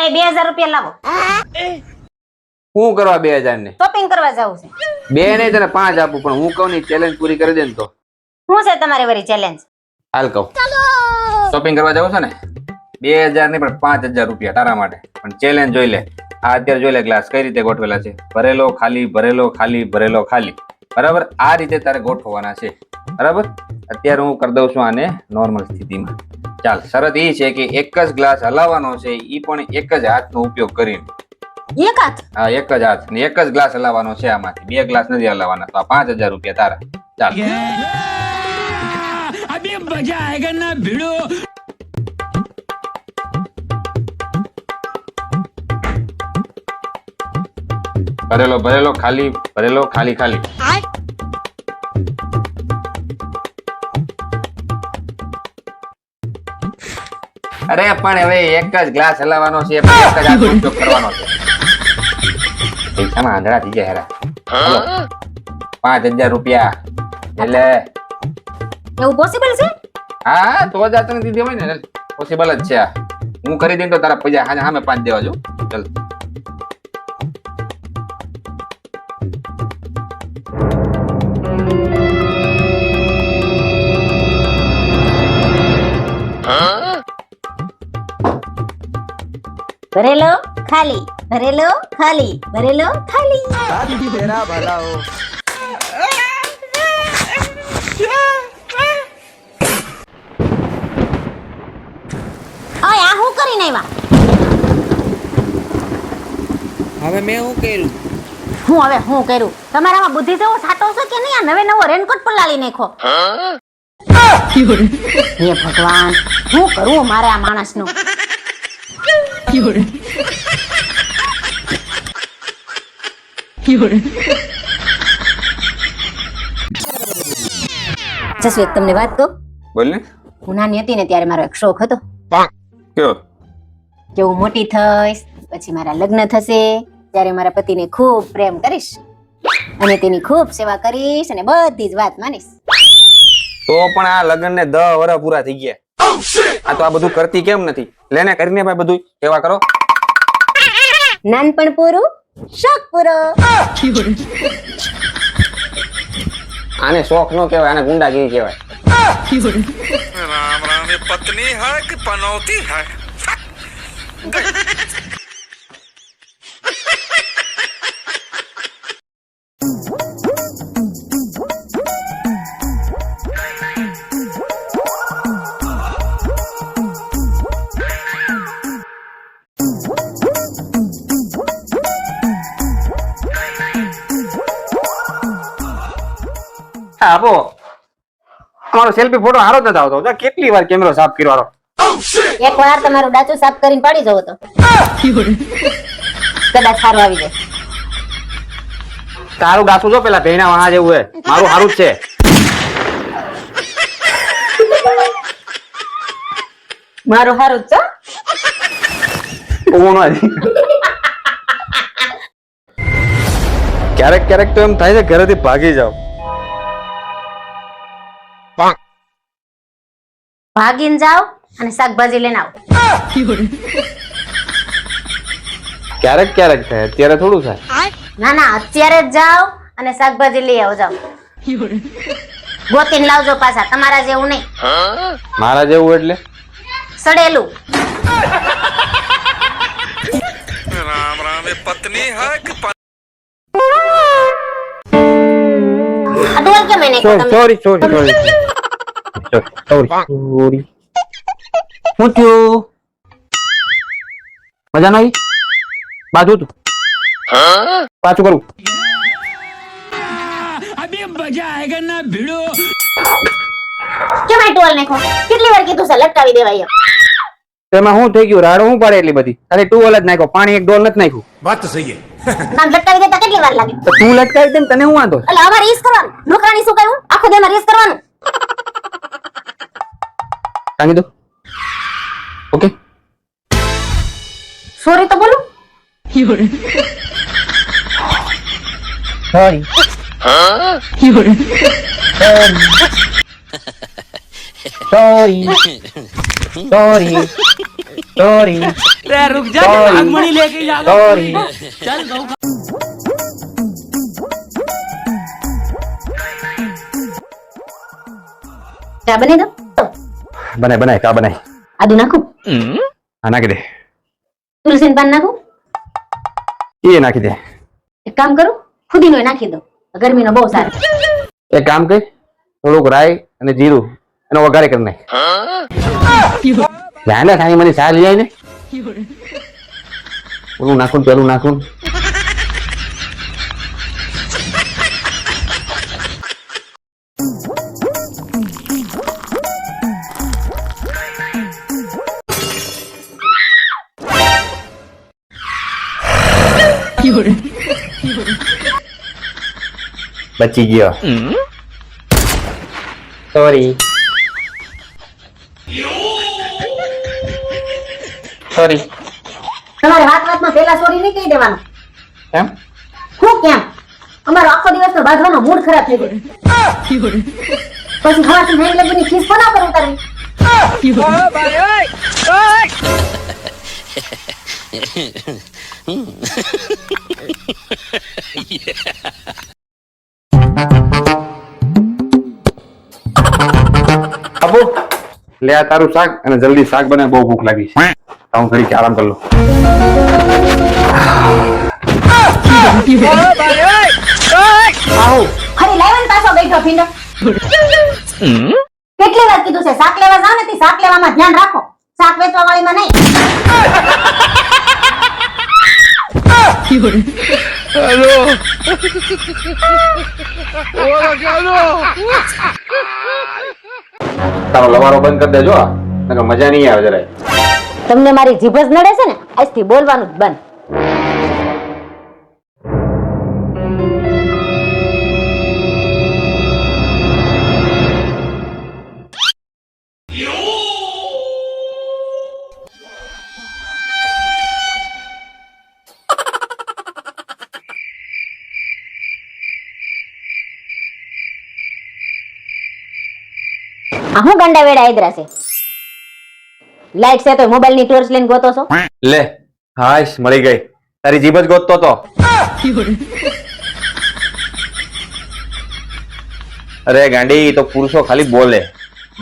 પાસે 2000 રૂપિયા લાવો. હું કરવા 2000 ને શોપિંગ કરવા જવું છે. બે નહીં તને 5 આપું, પણ હું કહું ની ચેલેન્જ પૂરી કરી દે ને તો. શું છે તમારી વરી ચેલેન્જ? હાલ કહું, શોપિંગ કરવા જવું છે ને 2000 નહીં પણ 5000 રૂપિયા તારા માટે. પણ ચેલેન્જ જોઈ લે. આ અત્યારે જોઈ લે ગ્લાસ કઈ રીતે ગોઠવેલા છે, ભરેલો ખાલી, ભરેલો ખાલી, ભરેલો ખાલી. બરાબર, આ રીતે તારે ગોઠવવાના છે. બરાબર, અત્યારે હું કરી દઉં છું આને નોર્મલ સ્થિતિમાં. ચાલ, શરત એ છે કે એક જ ગ્લાસ હલાવવાનો છે, ઈ પણ એક જ હાથનો ઉપયોગ કરીને. એક હાથ? હા, એક જ હાથ ને એક જ ગ્લાસ હલાવવાનો છે. આમાંથી 2 ગ્લાસ નથી હલાવવાના. તો આ 5000 રૂપિયા તારા. ચાલ, अभी मजा आएगा ना भिड़ो. ભરેલો ભરેલો ખાલી, ભરેલો ખાલી ખાલી. અરે પણ હવે એક જ ગ્લાસ હલાવવાનો છે, એક જ હાથનો ઉપયોગ કરવાનો છે. પૈસામાં આંધળા થઈ જાય હેરા. 5000 રૂપિયા એટલે એવું પોસિબલ છે? હા, તો જ આ તને દીધી હોય ને, પોસિબલ જ છે. આ હું કરી દઉં તો તારા પૈસા સામે 5 દેવા જો. ચલ, ભરેલો ખાલી, ભરેલો ખાલી, ભરેલો ખાલી. तेरा भला हो. ઓય, આ હું કરીને આવ્યા? હવે મેં શું કર્યું? હું કર્યું? તમારામાં બુદ્ધિ જેવો સાટો છે કે નહીં? આ નવો રેનકોટ પણ લાવી નાખો. હે ભગવાન, શું કરવું મારે આ માણસનું? જસુ, એક તમને વાત કહું? બોલ ને. હું નાની હતી ને ત્યારે મારો એક શોખ હતો કયો? કે હું મોટી થઈશ પછી મારા લગ્ન થશે ત્યારે મારા પતિને ખૂબ પ્રેમ કરીશ અને તેની ખૂબ સેવા કરીશ અને બધી જ વાત માનીશ. તો પણ આ લગ્ન ને 10 વર્ષ પૂરા થઈ ગયા. આ તો આ બધું કરતી કેમ નથી? લેને કરીને ભાઈ બધું સેવા કરો. નાનપણ પૂરું, શોખ પૂરો. આને શોખ નો કહેવાય, આને ગુંડાગીરી કહેવાય. राम राम, ये पत्नी है कि पनौती है? આપો મારો સેલ્ફી ફોટો હારો જ નથી આવતો. જો કેટલી વાર કેમેરો સાફ કર્યો. એક વાર તમારું ડાચું સાફ કરીને પાડી જવો તો કદાચ સારું આવી જાય. તારું ડાસું જો પેલા ભેણા વાળા જેવું હે, મારું હારું જ છે. મારું હારું જ ક્યારેક ક્યારેક તો એમ થાય છે ઘરેથી ભાગી જાવ. ભાગીને જાઓ અને શાકભાજી લઈને આવો. ક્યારેક ક્યારેક થાય, અત્યારે થોડું થાય. ના ના, અત્યારે જ જાઓ અને શાકભાજી લઈ આવો. જાઓ, ગોતીને લાવજો પાછા, તમારા જેવું નહીં. મારા જેવું એટલે સડેલું. राम राम, ये पत्नी है कि આ ડોલ કેમ એને કહો તમે? Sorry sorry sorry sorry. શું થયું? મજા નહીં? બાજુ તું પાછું કરું. अभी मजा आएगा ना भिड़ो. કેમ આ ટોલ નાખો? કેટલી વાર કીધું છે લટકાવી દેવાય. તેમાં શું થઈ ગયું? રાડો શું પાડે એટલી બધી? અરે ટુવલ જ નાખ્યો, પાણી એક ડોલ નથી નાખ્યું. बात तो सही है. નામ લટકાવી દેતા કેટલી વાર લાગે? તો તું લટકાવી દે ને, તને હું વાંધો? એટલે અમારે રીસ કરવાનું, નોકરાણી શું કહ્યું? આખો દે રીસ કરવાનું. કાંગી દો. ઓકે, સોરી તો બોલું. સોરી. સોરી સોરી સોરી रे रुक जा नागमणि लेके जा સોરી चल गौ ચા બની દો બનાય કા બનાય આદુ નાખું હા નાખી દે તુલસીનું પાન નાખું એ નાખી દે એક કામ કરું ફુદીનો નાખી દો ગરમીનો બહુ સારો એક કામ કર થોડુંક રાઈ અને જીરું એનો વઘારે કરી નાખ જાને ખાઈ મને ચા લઈ આવીને ઓલું નાખું પેલું નાખું બચી ગયો સોરી તમારે વાતમાં પેલા સોરી નહીં કહી દેવાનું કેમ હું કેમ અમારો આખો દિવસનો બાંધવાનો મૂડ ખરાબ થઈ ગયો પછી હવાથી નહીં લગની ખીસ કોના પર ઉતારવી બાપુ લે આ તારું શાક અને જલ્દી શાક બને બહુ ભૂખ લાગી છે તો હું ઘડીક આરામ કરી લઉં આવો ખરી લાવન પાછો બેઠો ભીંડો કેટલી વાર કીધું છે શાક લેવા જાવ ને તે શાક લેવામાં ધ્યાન રાખો શાક વેચવા વાળીમાં નહીં તારો લવારો બંધ કરી દેજો નકર મજા નહીં આવે જરાય તમને મારી જીભ જ નડે છે ને આજથી બોલવાનું જ બંધ આ હું ગંડા વેડા આદરા છે લાઈટ છે તો મોબાઈલ ની ટોર્ચ લઈને ગોતો છો લે હાશ મળી ગઈ તારી જીભ જ ગોતતો તો અરે ગાંડી તો પુરુષો ખાલી બોલે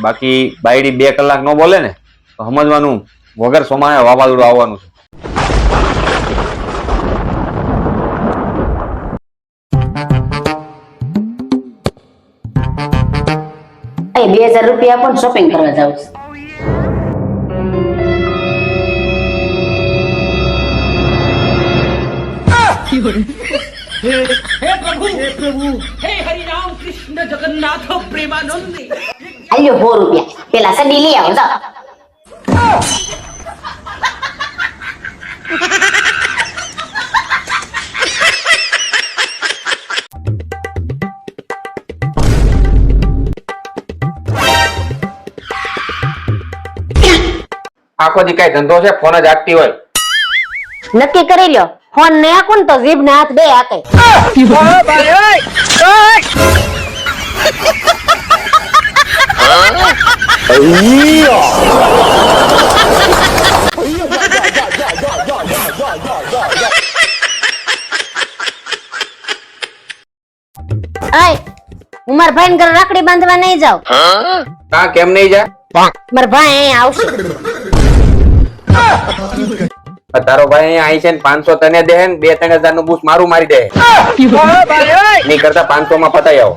બાકી બાયડી 2 કલાક નો બોલે ને તો સમજવાનું વગર સોમાએ વાવાઝોડું આવવાનું છે એ 2000 રૂપિયા આપો ને શોપિંગ કરવા જાવ છું हे प्रभु हे हरि राम कृष्ण जगन्नाथ प्रेमानंद આલ્યો 100 રૂપિયા પેલા સડી લઈ આવો જાઓ આખો દી કઈ ધંધો છે ફોન જ આકતી હોય નક્કી કરી લ્યો ફોન ને આખું ને તો જીભ ને હાથ બે હાકે હું મારા ભાઈ ઘરે રાખડી બાંધવા નહીં જાઉં કા કેમ નહીં જા મારા ભાઈ અહીંયા આવશે તારો ભાઈ અહીંયા આવી છે ને 500 તને દે ને 2-3000 નું બૂસ મારું મારી દે નહીં કરતા 500 માં પતાઈ આવો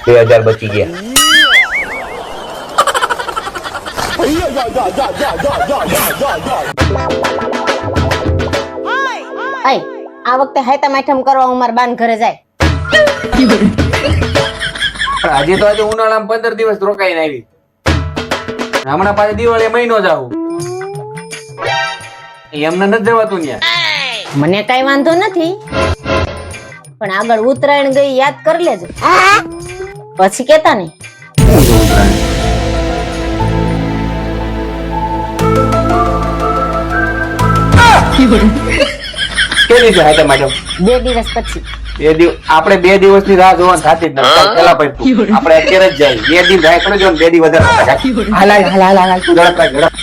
$2000 બચી ગયા આ વખતે હાયતા માઠમ કરવા હું મારા બાન ઘરે જાય આજે ઉનાળામાં 15 દિવસ રોકાઈને આવી હમણાં પાછી દિવાળી મહિનો જ આવું એમને નથી જવાતું ત્યાં મને કઈ વાંધો નથી પણ આગળ ઉત્તરાયણ ગઈ યાદ કરી લેજો પછી કેતા નહીં કે દિવસે હાથે મેડમ 2 દિવસ પછી. આપણે 2 દિવસની રાહ જોવાની થતી જ નથી. પેલા પછી આપણે અત્યારે જ જાય 2 દિવસ જાય કરો જો 2 દિવસ વધારે હાલ તું ઝડપ રાખ ઝડપ.